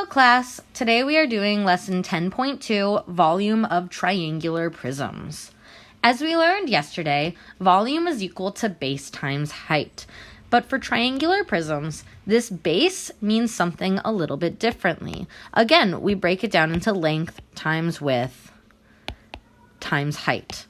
class, today we are doing lesson 10.2, volume of triangular prisms. As we learned yesterday, volume is equal to base times height. But for triangular prisms, this base means something a little bit differently. Again, we break it down into length times width times height.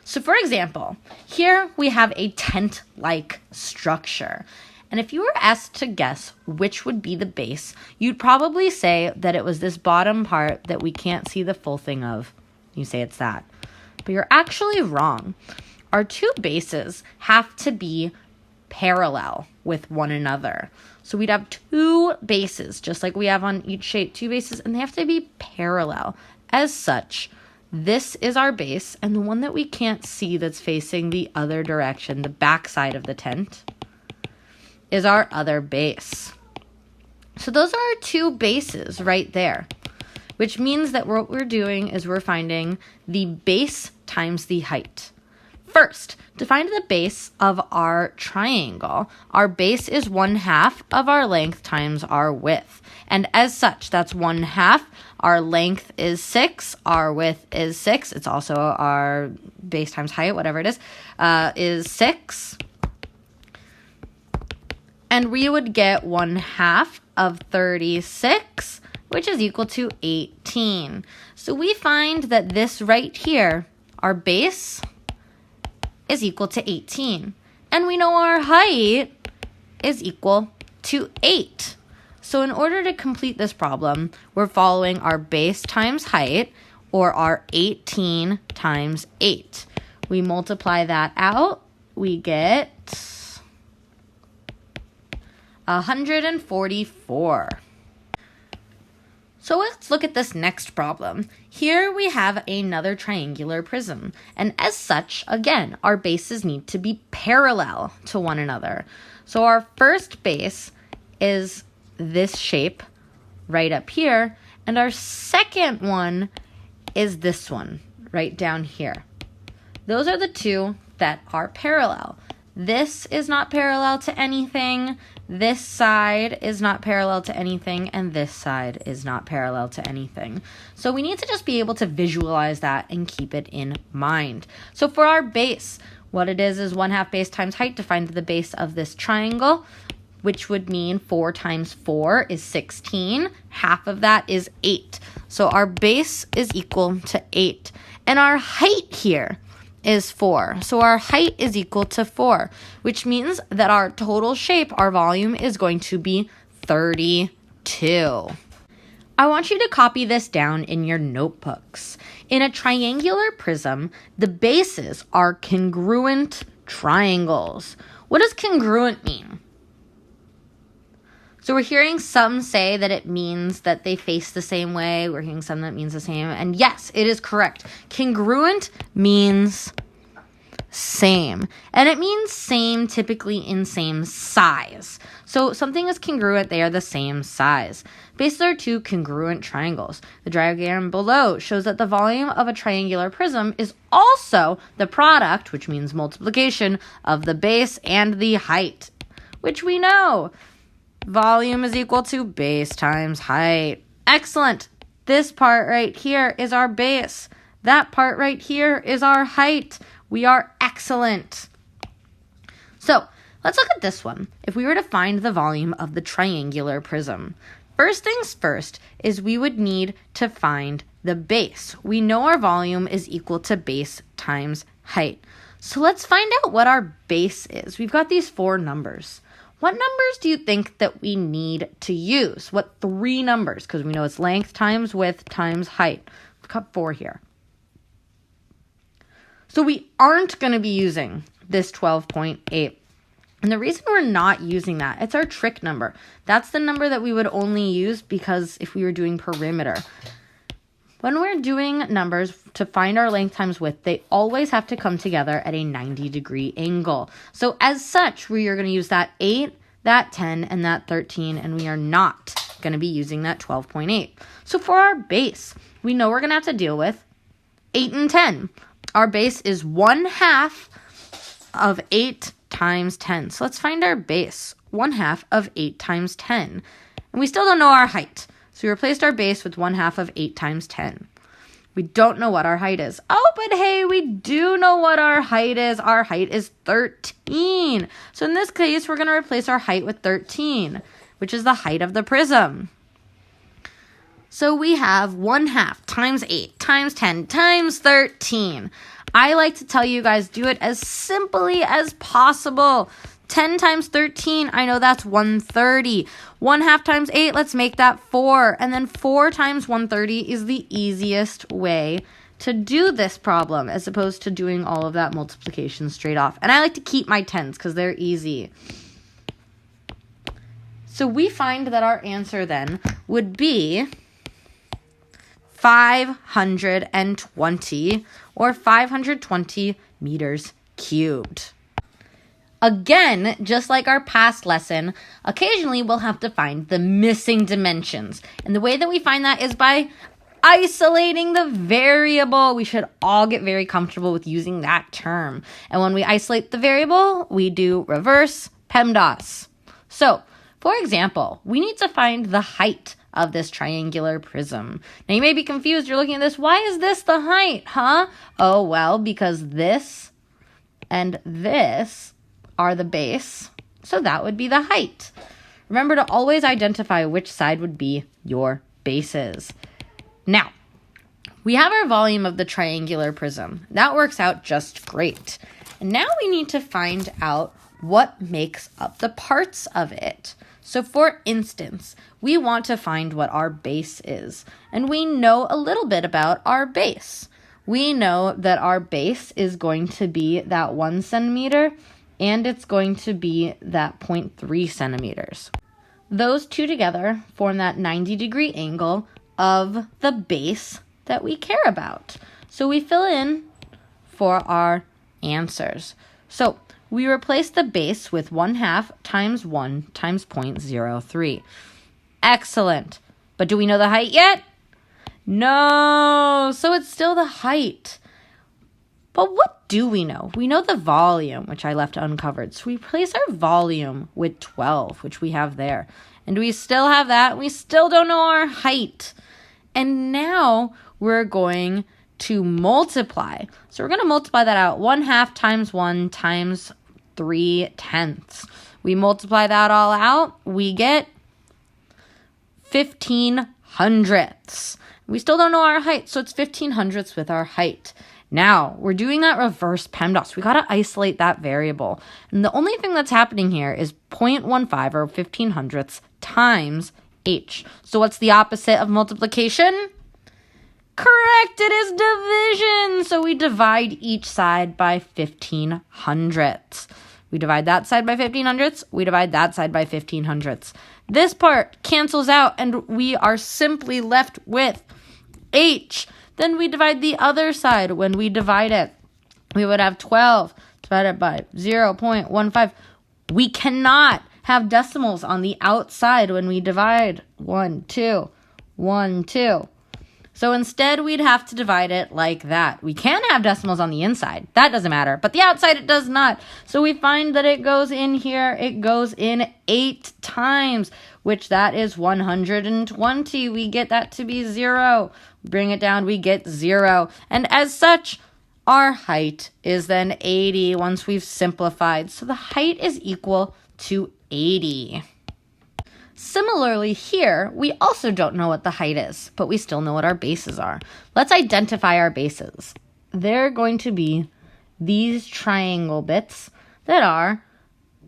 So for example, here we have a tent-like structure. And if you were asked to guess which would be the base, you'd probably say that it was this bottom part that we can't see the full thing of. You say it's that. But you're actually wrong. Our two bases have to be parallel with one another. So we'd have two bases, just like we have on each shape, two bases, and they have to be parallel. As such, this is our base, and the one that we can't see that's facing the other direction, the back side of the tent, is our other base. So those are our two bases right there, which means that what we're doing is we're finding the base times the height. First, to find the base of our triangle, our base is 1/2 of our length times our width. And as such, that's 1/2. Our length is 6. Our width is 6. It's also our base times height, whatever it is 6. And we would get 1/2 of 36, which is equal to 18. So we find that this right here, our base, is equal to 18. And we know our height is equal to 8. So in order to complete this problem, we're following our base times height, or our 18 times 8. We multiply that out, we get 144. So let's look at this next problem. Here we have another triangular prism, and as such, again, our bases need to be parallel to one another. So our first base is this shape right up here, and our second one is this one right down here. Those are the two that are parallel. This is not parallel to anything, this side is not parallel to anything, and this side is not parallel to anything. So we need to just be able to visualize that and keep it in mind. So for our base, what it is 1/2 base times height to find the base of this triangle, which would mean 4 times 4 is 16. Half of that is 8. So our base is equal to 8. And our height here is 4. So our height is equal to 4, which means that our total shape, our volume, is going to be 32. I want you to copy this down in your notebooks. In a triangular prism, the bases are congruent triangles. What does congruent mean? So we're hearing some say that it means that they face the same way. We're hearing some that means the same. And yes, it is correct. Congruent means same. And it means same typically in same size. So something is congruent, they are the same size. Bases are two congruent triangles. The diagram below shows that the volume of a triangular prism is also the product, which means multiplication, of the base and the height, which we know. Volume is equal to base times height. Excellent. This part right here is our base. That part right here is our height. We are excellent. So let's look at this one. If we were to find the volume of the triangular prism, first things first is we would need to find the base. We know our volume is equal to base times height. So let's find out what our base is. We've got these 4 numbers. What numbers do you think that we need to use? What 3 numbers? Because we know it's length times width times height. We've got 4 here. So we aren't going to be using this 12.8. And the reason we're not using that, it's our trig number. That's the number that we would only use because if we were doing perimeter. When we're doing numbers to find our length times width, they always have to come together at a 90-degree angle. So as such, we are going to use that 8, that 10, and that 13, and we are not going to be using that 12.8. So for our base, we know we're going to have to deal with 8 and 10. Our base is 1/2 of 8 times 10. So let's find our base, 1/2 of 8 times 10. And we still don't know our height. So So we replaced our base with 1/2 of 8 times 10. We don't know what our height is. Oh, but hey, we do know what our height is. Our height is 13. So in this case, we're going to replace our height with 13, which is the height of the prism. So we have 1/2 times 8 times 10 times 13. I like to tell you guys, do it as simply as possible. 10 times 13, I know that's 130. 1/2 times 8, let's make that 4. And then 4 times 130 is the easiest way to do this problem, as opposed to doing all of that multiplication straight off. And I like to keep my 10s because they're easy. So we find that our answer then would be 520, or 520 meters cubed. Again, just like our past lesson, occasionally we'll have to find the missing dimensions. And the way that we find that is by isolating the variable. We should all get very comfortable with using that term. And when we isolate the variable, we do reverse PEMDAS. So, for example, we need to find the height of this triangular prism. Now you may be confused. You're looking at this. Why is this the height, huh? Oh, well, because this and this are the base, so that would be the height. Remember to always identify which side would be your bases. Now, we have our volume of the triangular prism. That works out just great. And now we need to find out what makes up the parts of it. So for instance, we want to find what our base is, and we know a little bit about our base. We know that our base is going to be that 1 centimeter, and it's going to be that 0.3 centimeters. Those two together form that 90-degree angle of the base that we care about. So we fill in for our answers. So we replace the base with 1/2 times 1 times 0.03. Excellent. But do we know the height yet? No. So it's still the height. But what do we know? We know the volume, which I left uncovered. So we replace our volume with 12, which we have there. And we still have that. We still don't know our height. And now we're going to multiply. So we're going to multiply that out. 1/2 times 1 times 3/10. We multiply that all out. We get 15/100. We still don't know our height, so it's 15/100 with our height. Now, we're doing that reverse PEMDAS. We got to isolate that variable. And the only thing that's happening here is 0.15 or 15/100 times h. So what's the opposite of multiplication? Correct, it is division. So we divide each side by 15/100. We divide that side by 15/100. We divide that side by 15/100. This part cancels out, and we are simply left with h. Then we divide the other side. When we divide it, we would have 12 divided by 0.15. We cannot have decimals on the outside when we divide 1, 2, 1, 2. So instead, we'd have to divide it like that. We can have decimals on the inside. That doesn't matter. But the outside, it does not. So we find that it goes in here. It goes in 8 times, which that is 120. We get that to be 0. Bring it down, we get 0. And as such, our height is then 80 once we've simplified. So the height is equal to 80. Similarly here, we also don't know what the height is, but we still know what our bases are. Let's identify our bases. They're going to be these triangle bits that are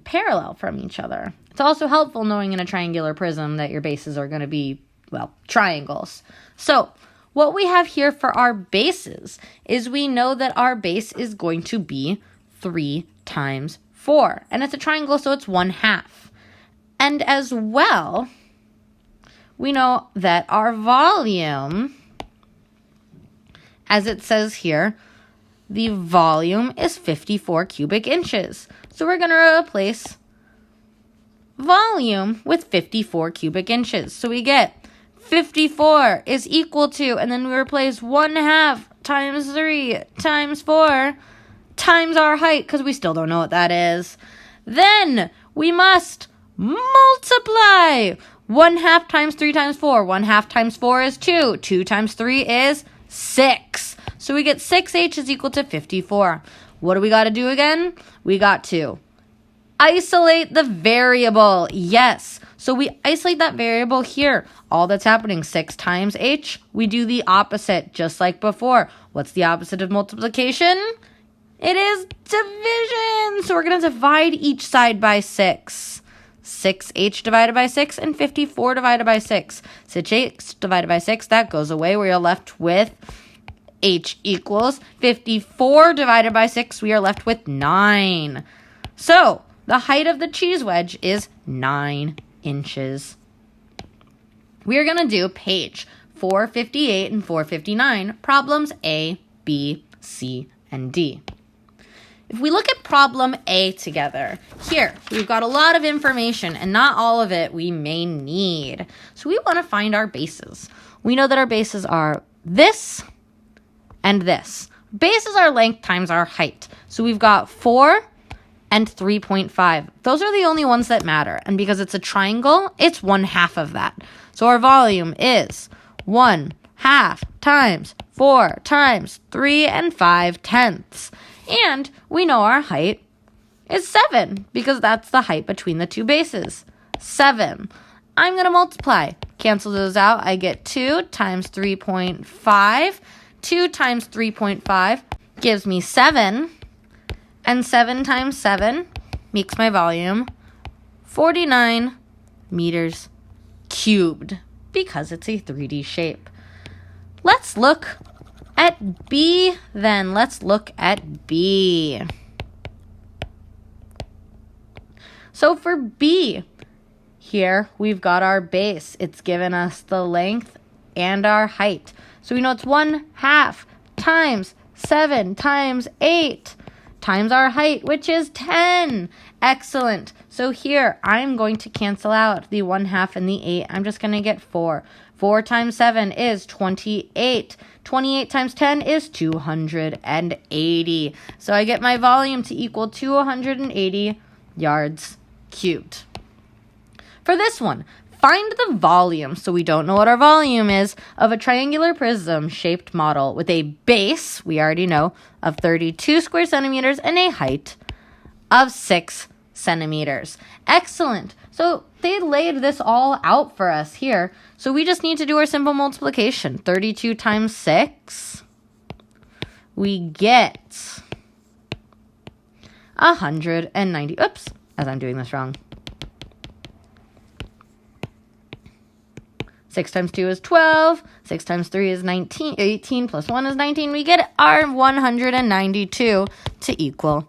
parallel from each other. It's also helpful knowing in a triangular prism that your bases are going to be, well, triangles. So what we have here for our bases is we know that our base is going to be 3 times 4. And it's a triangle, so it's 1/2. And as well, we know that our volume, as it says here, the volume is 54 cubic inches. So we're going to replace volume with 54 cubic inches. So we get 54 is equal to, and then we replace 1/2 times 3 times 4 times our height, because we still don't know what that is. Then we must multiply 1/2 times 3 times 4. 1/2 times 4 is 2. 2 times 3 is 6. So we get 6h is equal to 54. What do we got to do again? We got to isolate the variable. Yes. So we isolate that variable here. All that's happening, 6 times h, we do the opposite, just like before. What's the opposite of multiplication? It is division. So we're going to divide each side by 6. 6h divided by 6 and 54 divided by 6. 6h divided by 6, that goes away. We are left with h equals 54 divided by 6. We are left with 9. So the height of the cheese wedge is 9 inches. We are going to do page 458 and 459, problems A, B, C, and D. If we look at problem A together, here, we've got a lot of information, and not all of it we may need. So we want to find our bases. We know that our bases are this and this. Base is our length times our height. So we've got 4 and 3.5. Those are the only ones that matter. And because it's a triangle, it's 1/2 of that. So our volume is 1/2 times 4 times 3 5/10. And we know our height is 7 because that's the height between the two bases. 7. I'm going to multiply. Cancel those out. I get 2 times 3.5. 2 times 3.5 gives me 7. And 7 times 7 makes my volume 49 meters cubed because it's a 3D shape. Let's look at B then. Let's look at B. So for B, here we've got our base. It's given us the length and our height. So we know it's 1/2 times 7 times 8 times our height, which is 10. Excellent. So here I'm going to cancel out the 1/2 and the 8. I'm just going to get 4. 4 times 7 is 28. 28 times 10 is 280. So I get my volume to equal 280 yards cubed. For this one, find the volume, so we don't know what our volume is, of a triangular prism-shaped model with a base, we already know, of 32 square centimeters and a height of 6 centimeters. Excellent. So they laid this all out for us here. So we just need to do our simple multiplication. 32 times 6, we get 190. Oops, as I'm doing this wrong. 6 times 2 is 12. 6 times 3 is 19. 18 plus 1 is 19. We get our 192 to equal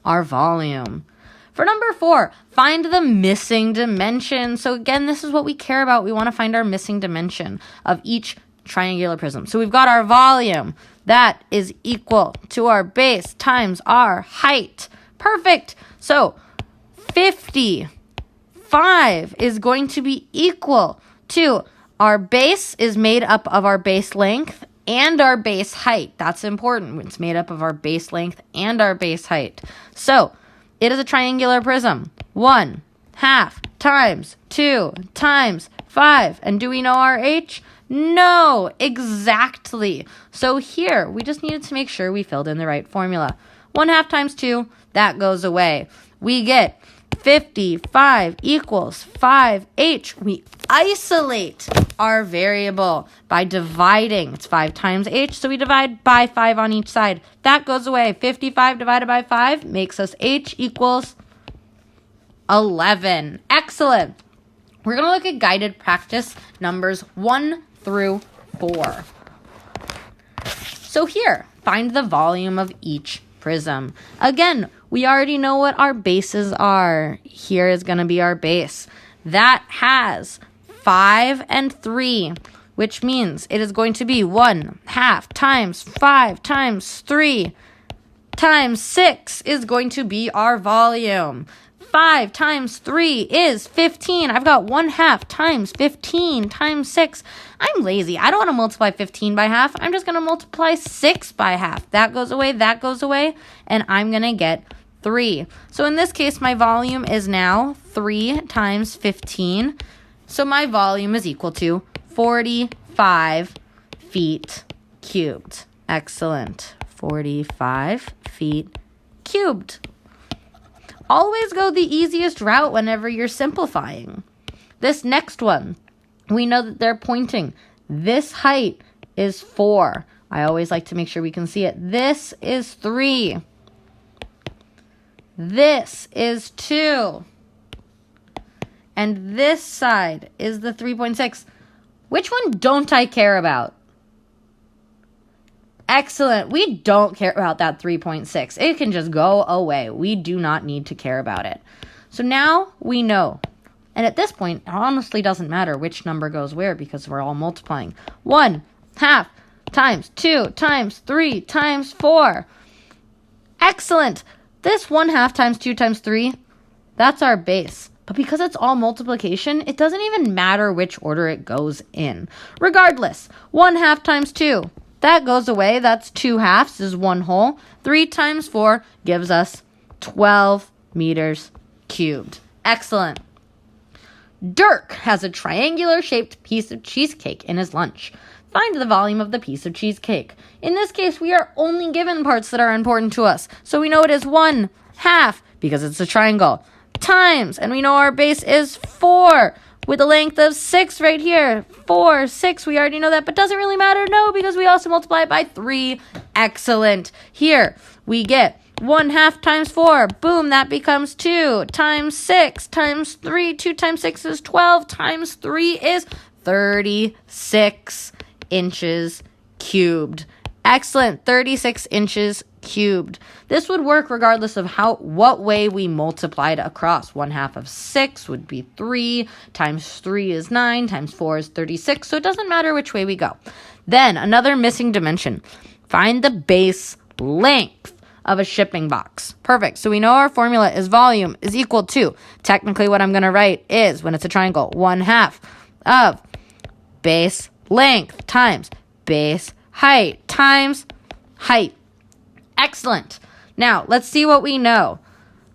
our volume. For number 4, find the missing dimension. So again, this is what we care about. We want to find our missing dimension of each triangular prism. So we've got our volume. That is equal to our base times our height. Perfect. So 55 is going to be equal to our base is made up of our base length and our base height. That's important. It's made up of our base length and our base height. So it is a triangular prism. 1/2 times 2 times 5. And do we know our h? No, exactly. So here, we just needed to make sure we filled in the right formula. 1/2 times 2, that goes away. We get 55 equals 5h. We isolate our variable by dividing. It's 5 times h, so we divide by 5 on each side. That goes away. 55 divided by 5 makes us h equals 11. Excellent. We're going to look at guided practice numbers 1 through 4. So here, find the volume of each prism. Again, we already know what our bases are. Here is going to be our base. That has 5 and 3, which means it is going to be 1/2 times 5 times 3 times 6 is going to be our volume. 5 times 3 is 15. I've got 1/2 times 15 times 6. I'm lazy. I don't want to multiply 15 by half. I'm just going to multiply 6 by half. That goes away, and I'm going to get 3. So in this case, my volume is now 3 times 15. So my volume is equal to 45 feet cubed. Excellent. 45 feet cubed. Always go the easiest route whenever you're simplifying. This next one, we know that they're pointing. This height is 4. I always like to make sure we can see it. This is 3. This is 2. And this side is the 3.6. Which one don't I care about? Excellent. We don't care about that 3.6. It can just go away. We do not need to care about it. So now we know. And at this point, it honestly doesn't matter which number goes where because we're all multiplying. 1/2 times 2 times 3 times 4. Excellent. This 1/2 times 2 times 3, that's our base. But because it's all multiplication, it doesn't even matter which order it goes in. Regardless, 1/2 times 2. That goes away. That's 2 halves is 1 whole. 3 times 4 gives us 12 meters cubed. Excellent. Dirk has a triangular-shaped piece of cheesecake in his lunch. Find the volume of the piece of cheesecake. In this case, we are only given parts that are important to us. So we know it is 1/2 because it's a triangle. Times, and we know our base is 4. With a length of 6 right here. 4, 6, we already know that, but doesn't really matter, no, because we also multiply it by 3. Excellent. Here, we get 1/2 times 4. Boom, that becomes 2 times 6 times 3. 2 times 6 is 12 times 3 is 36 inches cubed. Excellent. 36 inches cubed. This would work regardless of what way we multiplied across. 1/2 of 6 would be 3, times 3 is 9, times 4 is 36, so it doesn't matter which way we go. Then, another missing dimension. Find the base length of a shipping box. Perfect. So we know our formula is volume is equal to, technically what I'm going to write is, when it's a triangle, 1/2 of base length times base height times height. Excellent. Now, let's see what we know.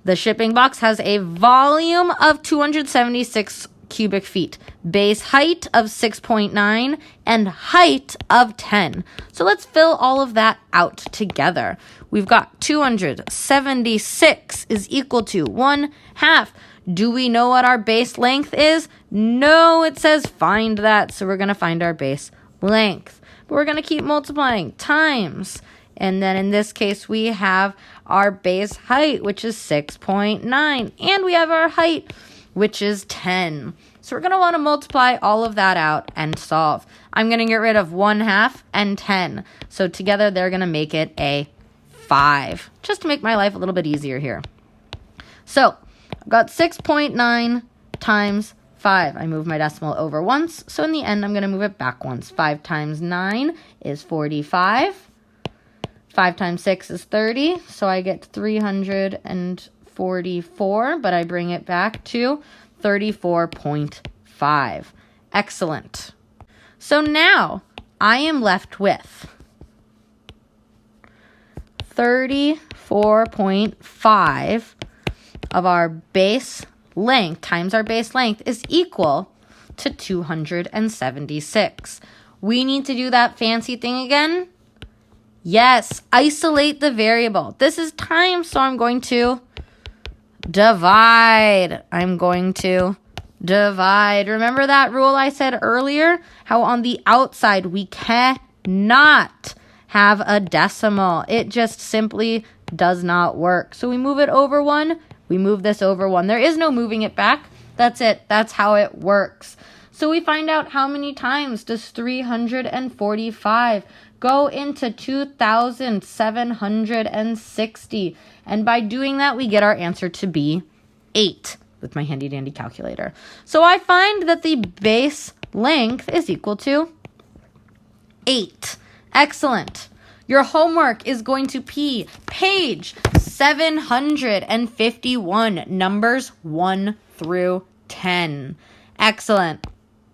The shipping box has a volume of 276 cubic feet, base height of 6.9, and height of 10. So let's fill all of that out together. We've got 276 is equal to 1/2. Do we know what our base length is? No, it says find that. So we're going to find our base length. But we're going to keep multiplying times. And then in this case, we have our base height, which is 6.9. And we have our height, which is 10. So we're going to want to multiply all of that out and solve. I'm going to get rid of 1/2 and 10. So together, they're going to make it a 5. Just to make my life a little bit easier here. So I've got 6.9 times 5. I move my decimal over once. So in the end, I'm going to move it back once. 5 times 9 is 45. 5 times 6 is 30, so I get 344, but I bring it back to 34.5. Excellent. So now I am left with 34.5 of our base length times our base length is equal to 276. We need to do that fancy thing again. Yes, isolate the variable. This is time, so I'm going to divide. Remember that rule I said earlier? How on the outside we cannot have a decimal. It just simply does not work. So we move it over 1. We move this over 1. There is no moving it back. That's it. That's how it works. So we find out how many times does 345 go into 2,760. And by doing that, we get our answer to be 8 with my handy dandy calculator. So I find that the base length is equal to 8. Excellent. Your homework is going to be page 751, numbers 1 through 10. Excellent.